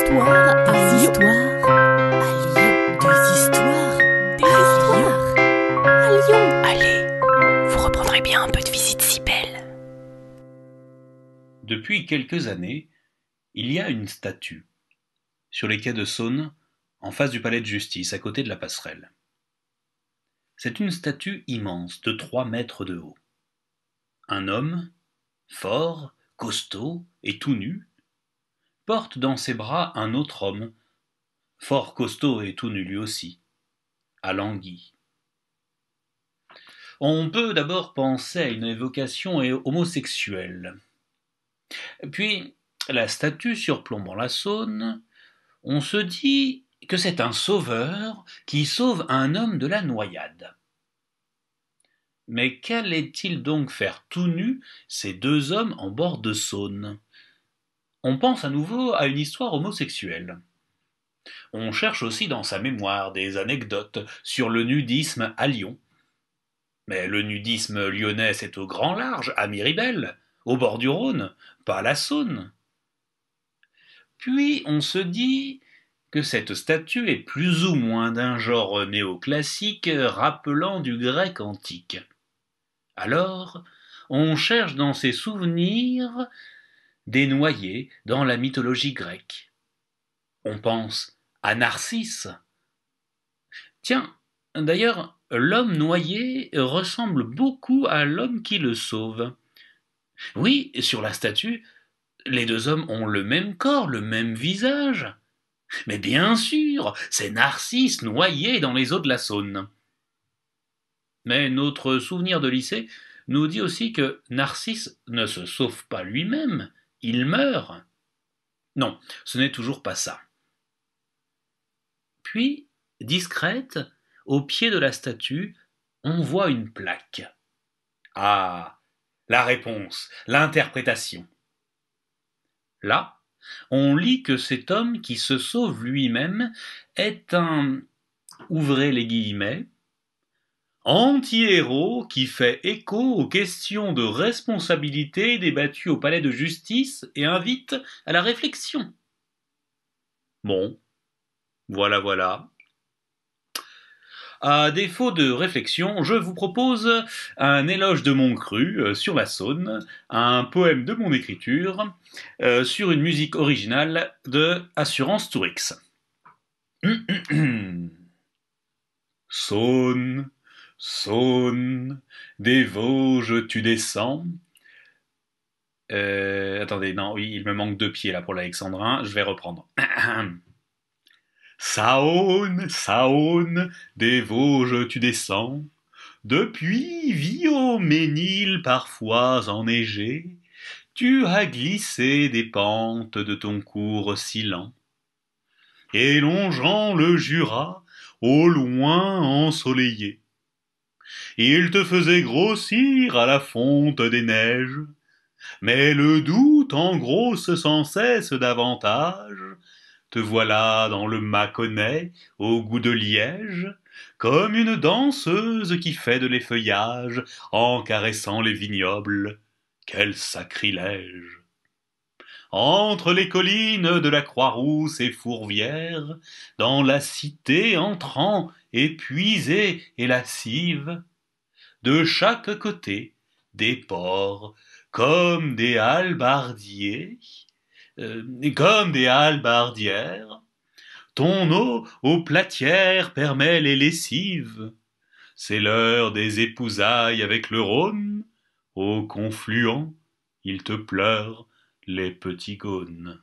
histoires à Lyon. À Lyon. Allez, vous reprendrez bien un peu de visite si belle. Depuis quelques années, il y a une statue sur les quais de Saône, en face du palais de justice, à côté de la passerelle. C'est une statue immense de 3 mètres de haut. Un homme, fort, costaud et tout nu, porte dans ses bras un autre homme, fort costaud et tout nu lui aussi, alangui. On peut d'abord penser à une évocation homosexuelle. Puis, la statue surplombant la Saône, on se dit que c'est un sauveur qui sauve un homme de la noyade. Mais qu'allait-il donc faire tout nu ces 2 hommes en bord de Saône? On pense à nouveau à une histoire homosexuelle. On cherche aussi dans sa mémoire des anecdotes sur le nudisme à Lyon. Mais le nudisme lyonnais, c'est au grand large, à Miribel, au bord du Rhône, pas à la Saône. Puis on se dit que cette statue est plus ou moins d'un genre néoclassique rappelant du grec antique. Alors, on cherche dans ses souvenirs des noyés dans la mythologie grecque. On pense à Narcisse. Tiens, d'ailleurs, l'homme noyé ressemble beaucoup à l'homme qui le sauve. Oui, sur la statue, les 2 hommes ont le même corps, le même visage. Mais bien sûr, c'est Narcisse noyé dans les eaux de la Saône. Mais notre souvenir de lycée nous dit aussi que Narcisse ne se sauve pas lui-même, il meurt. Non, ce n'est toujours pas ça. Puis, discrète, au pied de la statue, on voit une plaque. Ah, la réponse, l'interprétation. Là, on lit que cet homme qui se sauve lui-même est un, ouvrez les guillemets, anti-héros qui fait écho aux questions de responsabilité débattues au palais de justice et invite à la réflexion. Bon, voilà. À défaut de réflexion, je vous propose un éloge de mon cru sur la Saône, un poème de mon écriture sur une musique originale de Assurance Tourix. Saône, Saône, des Vosges tu descends. Attendez, non, oui, il me manque 2 pieds là pour l'alexandrin, je vais reprendre. Saône, Saône, des Vosges tu descends, depuis Viau-Ménil parfois enneigé, tu as glissé des pentes de ton cours si lent, et longeant le Jura, au loin ensoleillé, il te faisait grossir à la fonte des neiges, mais le doute engrosse sans cesse davantage, te voilà dans le Mâconnais, au goût de liège, comme une danseuse qui fait de l'effeuillage en caressant les vignobles. Quel sacrilège! Entre les collines de la Croix-Rousse et Fourvière, dans la cité entrant, épuisée et lascive, de chaque côté, des porcs, comme des hallebardiers, comme des hallebardières, ton eau aux platières permet les lessives. C'est l'heure des épousailles avec le Rhône. Au confluent, il te pleure les petits gaunes.